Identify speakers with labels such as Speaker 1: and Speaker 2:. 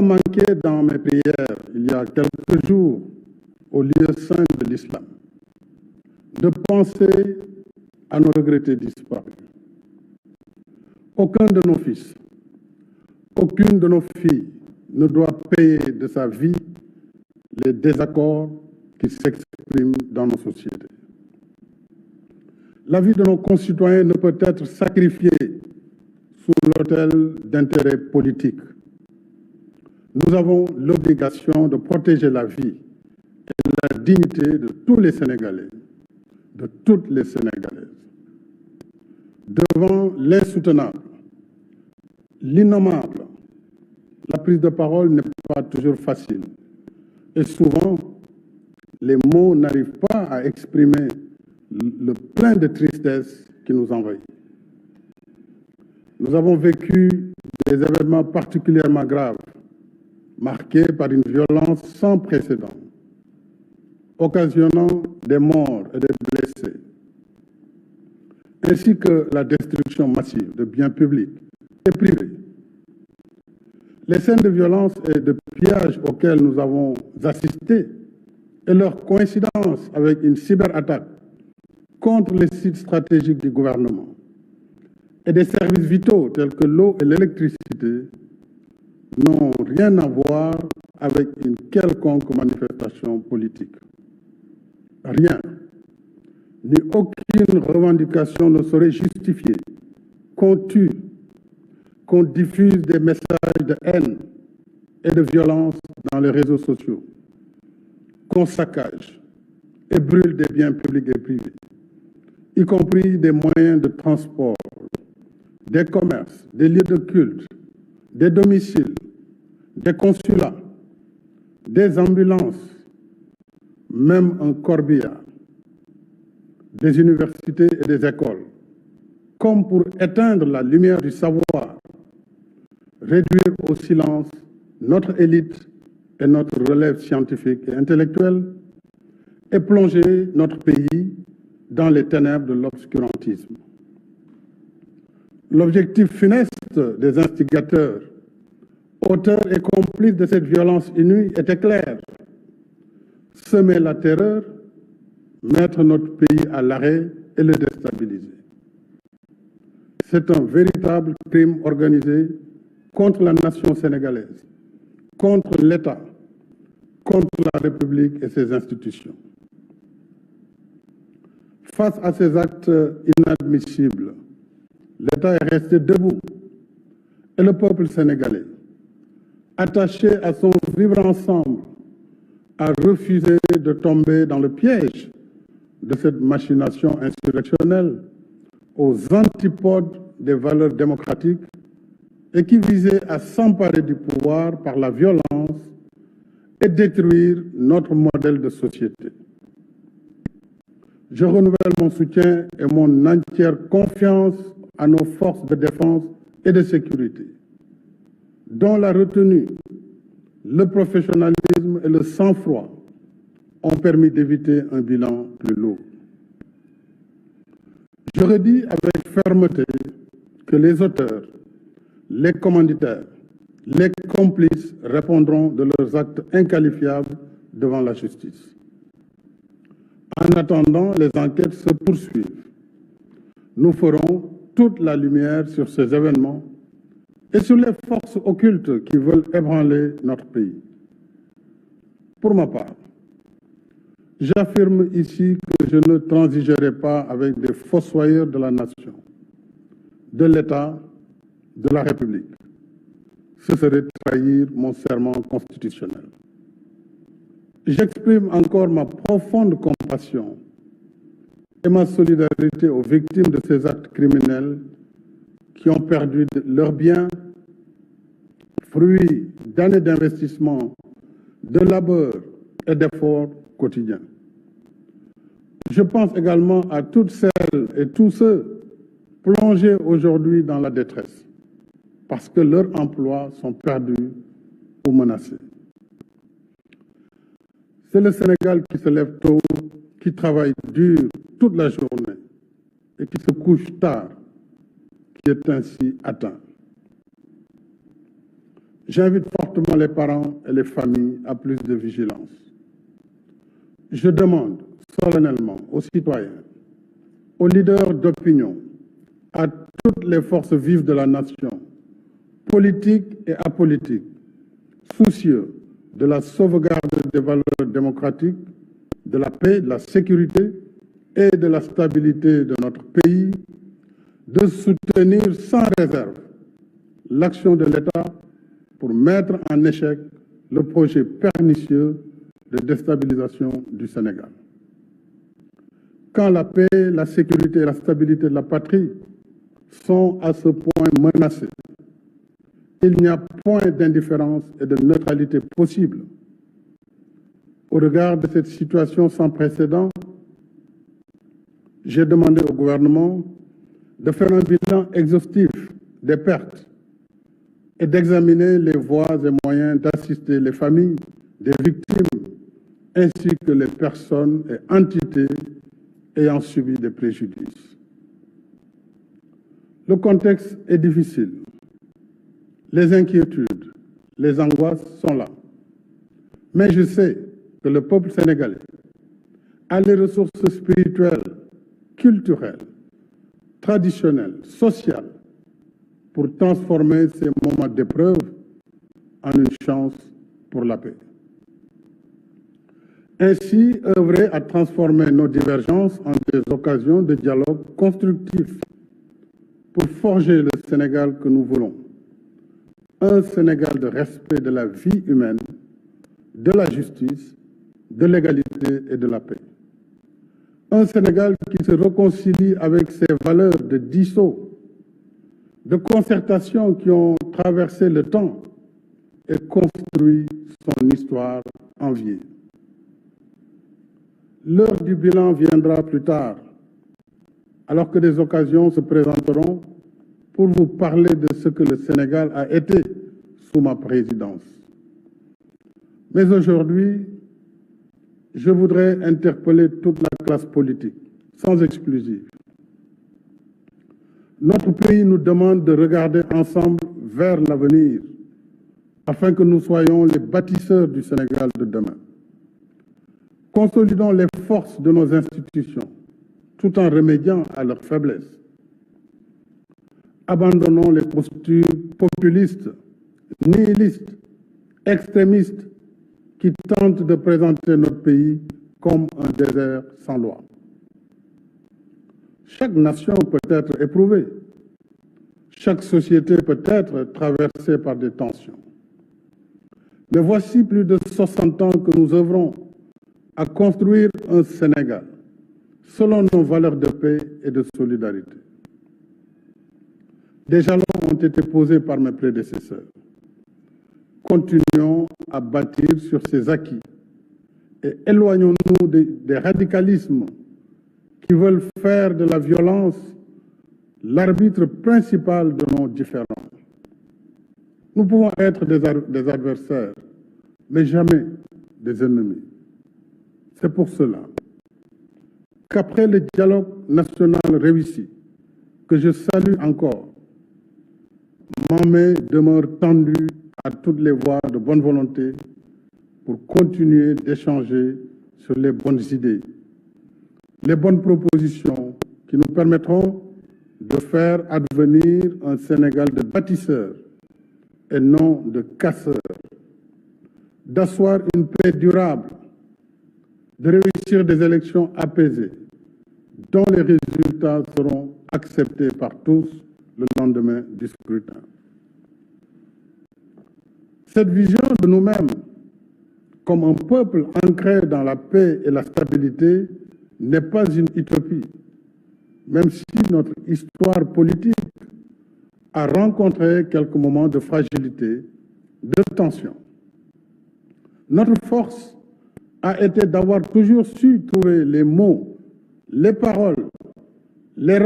Speaker 1: manqué dans mes prières, il y a quelques jours, au lieu saint de l'islam, de penser à nos regrettés disparus. Aucun de nos fils, aucune de nos filles ne doit payer de sa vie les désaccords qui s'expriment dans nos sociétés. La vie de nos concitoyens ne peut être sacrifiée sous l'autel d'intérêts politiques. Nous avons l'obligation de protéger la vie et la dignité de tous les Sénégalais, de toutes les Sénégalaises. Devant l'insoutenable, l'innommable, la prise de parole n'est pas toujours facile. Et souvent, les mots n'arrivent pas à exprimer le plein de tristesse qui nous envahit. Nous avons vécu des événements particulièrement graves, marqués par une violence sans précédent, occasionnant des morts et des blessés, ainsi que la destruction massive de biens publics et privés. Les scènes de violence et de pillage auxquelles nous avons assisté et leur coïncidence avec une cyberattaque contre les sites stratégiques du gouvernement et des services vitaux tels que l'eau et l'électricité n'ont rien à voir avec une quelconque manifestation politique. Rien, ni aucune revendication ne saurait justifier qu'on tue, qu'on diffuse des messages de haine et de violence dans les réseaux sociaux, qu'on saccage et brûle des biens publics et privés, y compris des moyens de transport, des commerces, des lieux de culte, des domiciles, des consulats, des ambulances, même un corbillard, des universités et des écoles, comme pour éteindre la lumière du savoir, réduire au silence notre élite et notre relève scientifique et intellectuelle, et plonger notre pays dans les ténèbres de l'obscurantisme. L'objectif funeste des instigateurs, auteurs et complices de cette violence inouïe était clair: semer la terreur, mettre notre pays à l'arrêt et le déstabiliser. C'est un véritable crime organisé contre la nation sénégalaise, contre l'État, contre la République et ses institutions. Face à ces actes inadmissibles, l'État est resté debout et le peuple sénégalais, attaché à son vivre ensemble, a refusé de tomber dans le piège de cette machination insurrectionnelle aux antipodes des valeurs démocratiques et qui visait à s'emparer du pouvoir par la violence et détruire notre modèle de société. Je renouvelle mon soutien et mon entière confiance à nos forces de défense et de sécurité, dont la retenue, le professionnalisme et le sang-froid ont permis d'éviter un bilan plus lourd. Je redis avec fermeté que les auteurs, les commanditaires, les complices répondront de leurs actes inqualifiables devant la justice. En attendant, les enquêtes se poursuivent. Nous ferons toute la lumière sur ces événements et sur les forces occultes qui veulent ébranler notre pays. Pour ma part, j'affirme ici que je ne transigerai pas avec des fossoyeurs de la nation, de l'État, de la République. Ce serait trahir mon serment constitutionnel. J'exprime encore ma profonde compassion et ma solidarité aux victimes de ces actes criminels qui ont perdu leurs biens, fruits d'années d'investissement, de labeur et d'efforts quotidiens. Je pense également à toutes celles et tous ceux plongés aujourd'hui dans la détresse parce que leurs emplois sont perdus ou menacés. C'est le Sénégal qui se lève tôt, qui travaille dur toute la journée et qui se couche tard, qui est ainsi atteint. J'invite fortement les parents et les familles à plus de vigilance. Je demande solennellement aux citoyens, aux leaders d'opinion, à toutes les forces vives de la nation, politiques et apolitiques, soucieux de la sauvegarde des valeurs démocratiques, de la paix, de la sécurité et de la stabilité de notre pays, de soutenir sans réserve l'action de l'État pour mettre en échec le projet pernicieux de déstabilisation du Sénégal. Quand la paix, la sécurité et la stabilité de la patrie sont à ce point menacées, il n'y a point d'indifférence et de neutralité possible. Au regard de cette situation sans précédent, j'ai demandé au gouvernement de faire un bilan exhaustif des pertes et d'examiner les voies et moyens d'assister les familles des victimes ainsi que les personnes et entités ayant subi des préjudices. Le contexte est difficile. Les inquiétudes, les angoisses sont là. Mais je sais que le peuple sénégalais a les ressources spirituelles, culturelles, traditionnelles, sociales pour transformer ces moments d'épreuve en une chance pour la paix. Ainsi, œuvrer à transformer nos divergences en des occasions de dialogue constructif pour forger le Sénégal que nous voulons. Un Sénégal de respect de la vie humaine, de la justice, de l'égalité et de la paix. Un Sénégal qui se réconcilie avec ses valeurs de dissot, de concertation qui ont traversé le temps et construit son histoire enviée. L'heure du bilan viendra plus tard, alors que des occasions se présenteront pour vous parler de ce que le Sénégal a été sous ma présidence. Mais aujourd'hui, je voudrais interpeller toute la classe politique, sans exclusive. Notre pays nous demande de regarder ensemble vers l'avenir, afin que nous soyons les bâtisseurs du Sénégal de demain. Consolidons les forces de nos institutions, tout en remédiant à leurs faiblesses. Abandonnons les postures populistes, nihilistes, extrémistes, qui tentent de présenter notre pays comme un désert sans loi. Chaque nation peut être éprouvée. Chaque société peut être traversée par des tensions. Mais voici plus de 60 ans que nous œuvrons à construire un Sénégal selon nos valeurs de paix et de solidarité. Des jalons ont été posés par mes prédécesseurs. Continuons à bâtir sur ces acquis et éloignons-nous des radicalismes qui veulent faire de la violence l'arbitre principal de nos différends. Nous pouvons être des adversaires, mais jamais des ennemis. C'est pour cela qu'après le dialogue national réussi, que je salue encore, ma main demeure tendue à toutes les voies de bonne volonté pour continuer d'échanger sur les bonnes idées, les bonnes propositions qui nous permettront de faire advenir un Sénégal de bâtisseurs et non de casseurs, d'asseoir une paix durable, de réussir des élections apaisées, dont les résultats seront acceptés par tous le lendemain du scrutin. Cette vision de nous-mêmes comme un peuple ancré dans la paix et la stabilité n'est pas une utopie, même si notre histoire politique a rencontré quelques moments de fragilité, de tension. Notre force a été d'avoir toujours su trouver les mots, les paroles, les